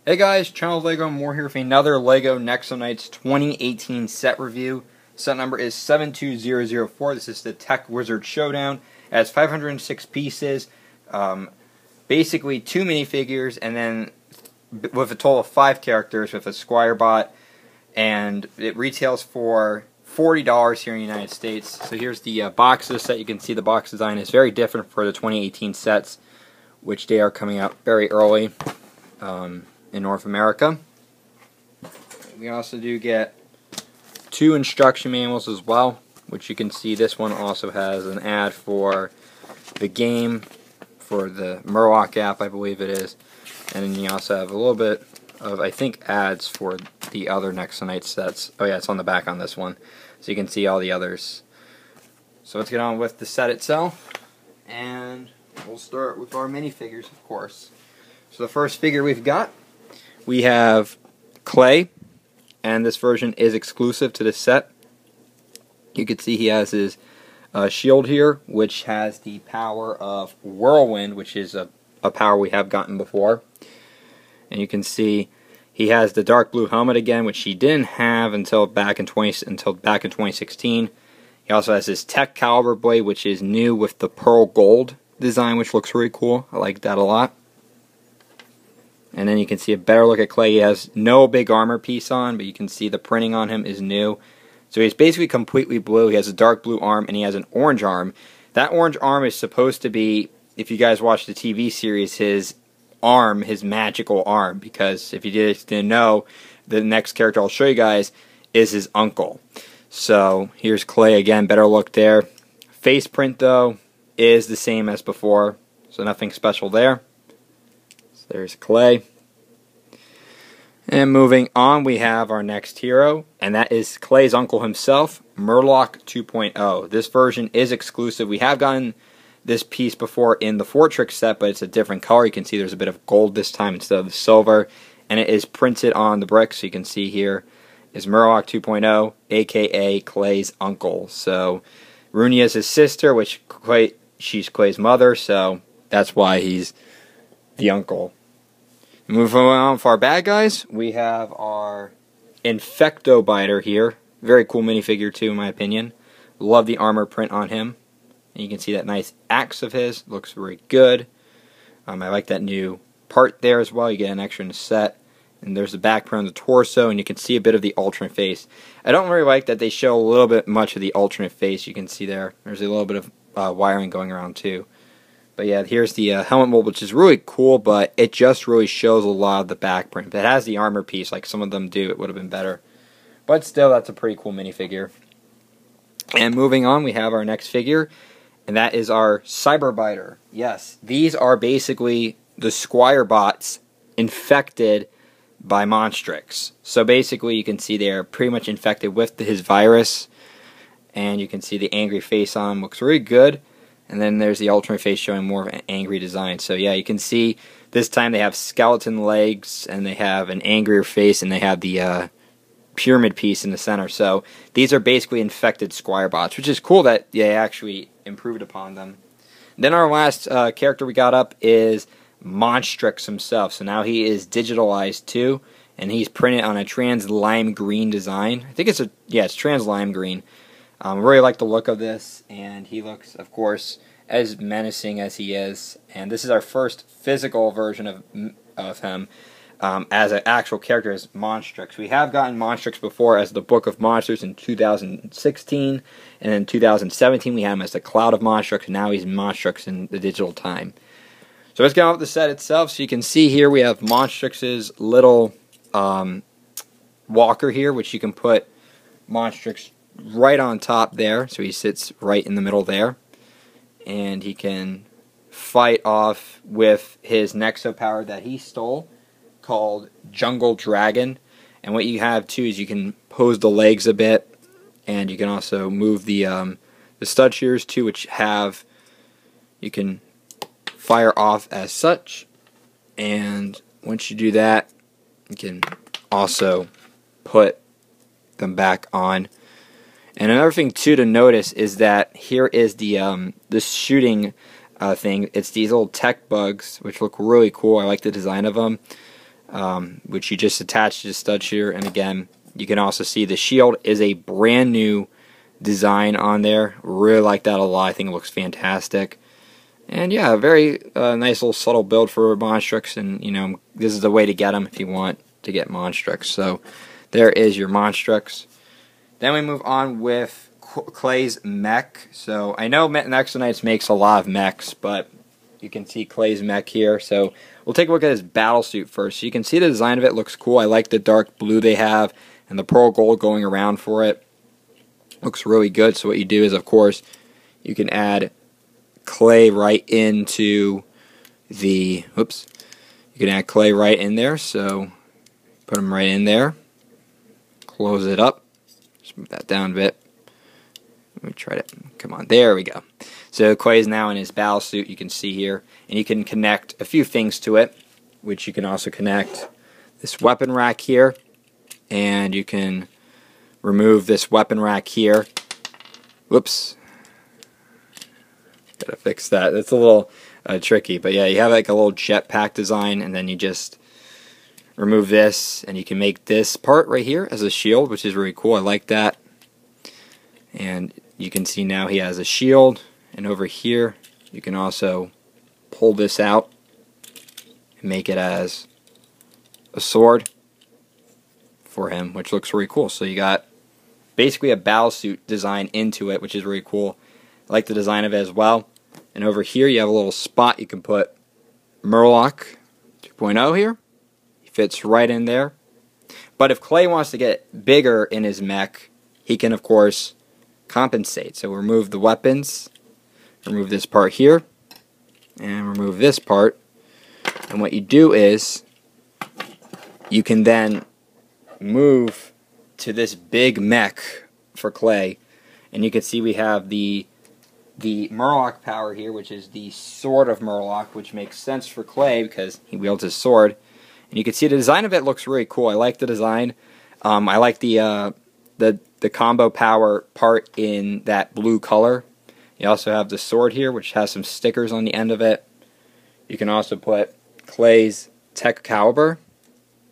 Hey guys, Channel Lego More here for another Lego Nexo Knights 2018 set review. Set number is 72004. This is the Tech Wizard Showdown. It has 506 pieces, basically 2 minifigures, and then with a total of 5 characters with a Squire bot, and it retails for $40 here in the United States. So here's the box of the set. You can see the box design is very different for the 2018 sets, which they are coming out very early in North America. We also do get 2 instruction manuals as well, which you can see this one also has an ad for the game, for the Murloc app, I believe it is. And then you also have a little bit of, I think, ads for the other Nexo Knights sets. Oh yeah, it's on the back on this one. So you can see all the others. So let's get on with the set itself. And we'll start with our minifigures, of course. So the first figure we've got, we have Clay, and this version is exclusive to this set. You can see he has his shield here, which has the power of Whirlwind, which is a power we have gotten before. And you can see he has the dark blue helmet again, which he didn't have until back in 2016. He also has his Tech Caliber blade, which is new with the pearl gold design, which looks really cool. I like that a lot. And then you can see a better look at Clay. He has no big armor piece on, but you can see the printing on him is new. So he's basically completely blue. He has a dark blue arm, and he has an orange arm. That orange arm is supposed to be, if you guys watch the TV series, his arm, his magical arm. Because if you didn't know, the next character I'll show you guys is his uncle. So here's Clay again, better look there. Face print, though, is the same as before, so nothing special there. There's Clay. And moving on, we have our next hero, and that is Clay's uncle himself, Murloc 2.0. This version is exclusive. We have gotten this piece before in the Fortrix set, but it's a different color. You can see there's a bit of gold this time instead of the silver, and it is printed on the brick, so you can see here is Murloc 2.0, aka Clay's uncle. So Runia is his sister, which she's Clay's mother, so that's why he's the uncle. Moving on for our bad guys, we have our Infectobiter here. Very cool minifigure too, in my opinion. Love the armor print on him. And you can see that nice axe of his. Looks very good. I like that new part there as well. You get an extra in the set. And there's the back print on the torso, and you can see a bit of the alternate face. I don't really like that they show a little bit much of the alternate face. You can see there. There's a little bit of wiring going around too. But yeah, here's the helmet mold, which is really cool, but it just really shows a lot of the back print. If it has the armor piece, like some of them do, it would have been better. But still, that's a pretty cool minifigure. And moving on, we have our next figure, and that is our Cyberbiter. Yes, these are basically the Squire bots infected by Monstrous. So basically, you can see they're pretty much infected with his virus, and you can see the angry face on him. Looks really good. And then there's the alternate face showing more of an angry design. So yeah, you can see this time they have skeleton legs, and they have an angrier face, and they have the pyramid piece in the center. So these are basically infected Squire bots, which is cool that they actually improved upon them. Then our last character we got up is Monstrous himself. So now he is digitalized too, and he's printed on a trans lime green design. I think it's trans lime green. I really like the look of this, and he looks, of course, as menacing as he is. And this is our first physical version of him as an actual character as Monstrous. We have gotten Monstrous before as the Book of Monsters in 2016, and in 2017 we had him as the Cloud of Monstrous, and now he's Monstrous in the digital time. So let's get on with the set itself. So you can see here we have Monstrous's little walker here, which you can put Monstrous right on top there, so he sits right in the middle there, and he can fight off with his Nexo power that he stole, called Jungle Dragon. And what you have too is you can pose the legs a bit, and you can also move the stud shears too, which you can fire off as such. And once you do that, you can also put them back on. And another thing too to notice is that here is the shooting thing. It's these little tech bugs which look really cool. I like the design of them. which you just attach to the stud shear. And again, you can also see the shield is a brand new design on there. Really like that a lot. I think it looks fantastic. And yeah, a very nice little subtle build for Monstrous, and you know, this is the way to get them if you want to get Monstrous. So there is your Monstrous. Then we move on with Clay's Mech. So I know Nexo Knights makes a lot of mechs, but you can see Clay's Mech here. So we'll take a look at his battle suit first. So you can see the design of it looks cool. I like the dark blue they have and the pearl gold going around for it. Looks really good. So what you do is, of course, you can add Clay right into the, oops, you can add Clay right in there. So put him right in there. Close it up. Just move that down a bit. Let me try to, come on, there we go. So Clay is now in his battle suit, you can see here, and you can connect a few things to it, which you can also connect this weapon rack here, and you can remove this weapon rack here. Whoops. Gotta fix that. That's a little tricky, but yeah, you have like a little jetpack design, and then you just remove this, and you can make this part right here as a shield, which is really cool. I like that. And you can see now he has a shield, and over here you can also pull this out and make it as a sword for him, which looks really cool. So you got basically a battle suit design into it, which is really cool. I like the design of it as well. And over here you have a little spot you can put Murloc 2.0 here. He fits right in there. But if Clay wants to get bigger in his mech, he can of course compensate. So remove the weapons, remove this part here, and remove this part. And what you do is you can then move to this big mech for Clay, and you can see we have the Murloc power here, which is the sword of Murloc, which makes sense for Clay because he wields his sword. And you can see the design of it looks really cool. I like the design. I like the combo power part in that blue color. You also have the sword here, which has some stickers on the end of it. You can also put Clay's tech caliber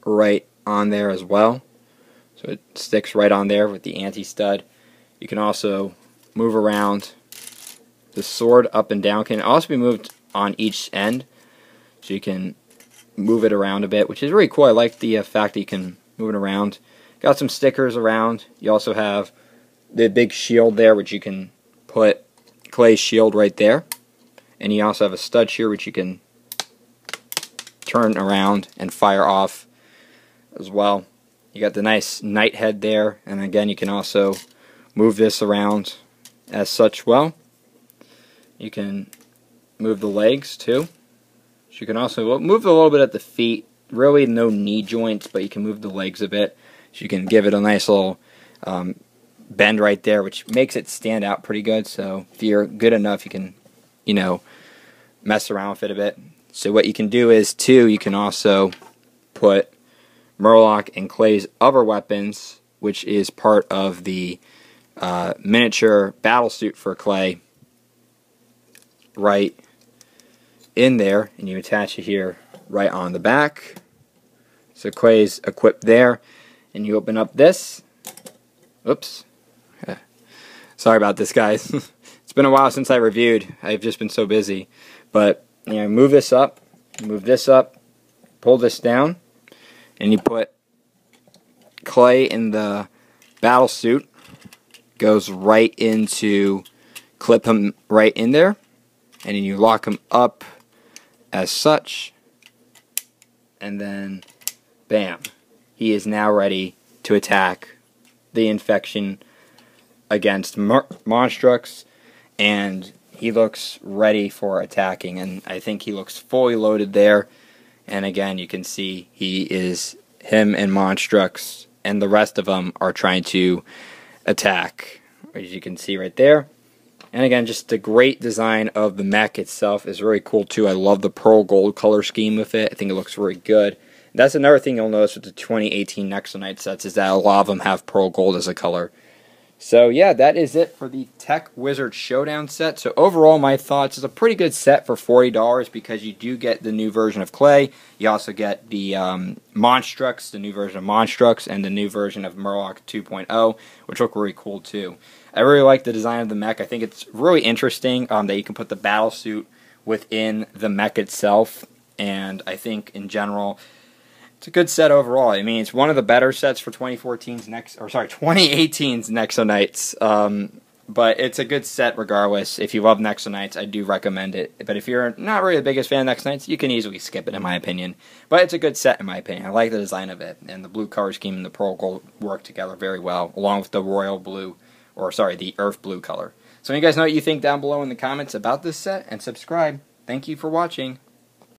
right on there as well. So it sticks right on there with the anti-stud. You can also move around the sword up and down. It can also be moved on each end, so you can move it around a bit, which is really cool. I like the fact that you can move it around. Got some stickers around. You also have the big shield there, which you can put Clay's shield right there. And you also have a stud shear, which you can turn around and fire off as well. You got the nice knight head there, and again you can also move this around as such well. You can move the legs too. So you can also move a little bit at the feet. Really no knee joints, but you can move the legs a bit. So you can give it a nice little bend right there, which makes it stand out pretty good. So if you're good enough, you can, you know, mess around with it a bit. So what you can do is too, you can also put Murloc and Clay's other weapons, which is part of the miniature battle suit for Clay, right in there, and you attach it here right on the back. So Clay's equipped there, and you open up this. Oops. Sorry about this, guys. It's been a while since I reviewed. I've just been so busy. But you know, move this up, pull this down, and you put Clay in the battle suit. Goes right into, clip him right in there, and then you lock him up as such, and then bam, he is now ready to attack the infection against Monstrous, and he looks ready for attacking, and I think he looks fully loaded there. And again, you can see him and Monstrous and the rest of them are trying to attack, as you can see right there. And again, just the great design of the mech itself is really cool too. I love the pearl gold color scheme with it. I think it looks really good. That's another thing you'll notice with the 2018 Nexo Knights sets, is that a lot of them have pearl gold as a color. So yeah, that is it for the Tech Wizard Showdown set. So overall, my thoughts is a pretty good set for $40 because you do get the new version of Clay. You also get the Monstrous, the new version of Monstrous, and the new version of Murloc 2.0, which look really cool too. I really like the design of the mech. I think it's really interesting that you can put the battle suit within the mech itself, and I think in general it's a good set overall. I mean, it's one of the better sets for 2018's Nexo Knights. But it's a good set regardless. If you love Nexo Knights, I do recommend it. But if you're not really the biggest fan of Nexo Knights, you can easily skip it, in my opinion. But it's a good set, in my opinion. I like the design of it, and the blue color scheme and the pearl gold work together very well, along with the royal blue, or sorry, the earth blue color. So you guys know what you think down below in the comments about this set, and subscribe. Thank you for watching.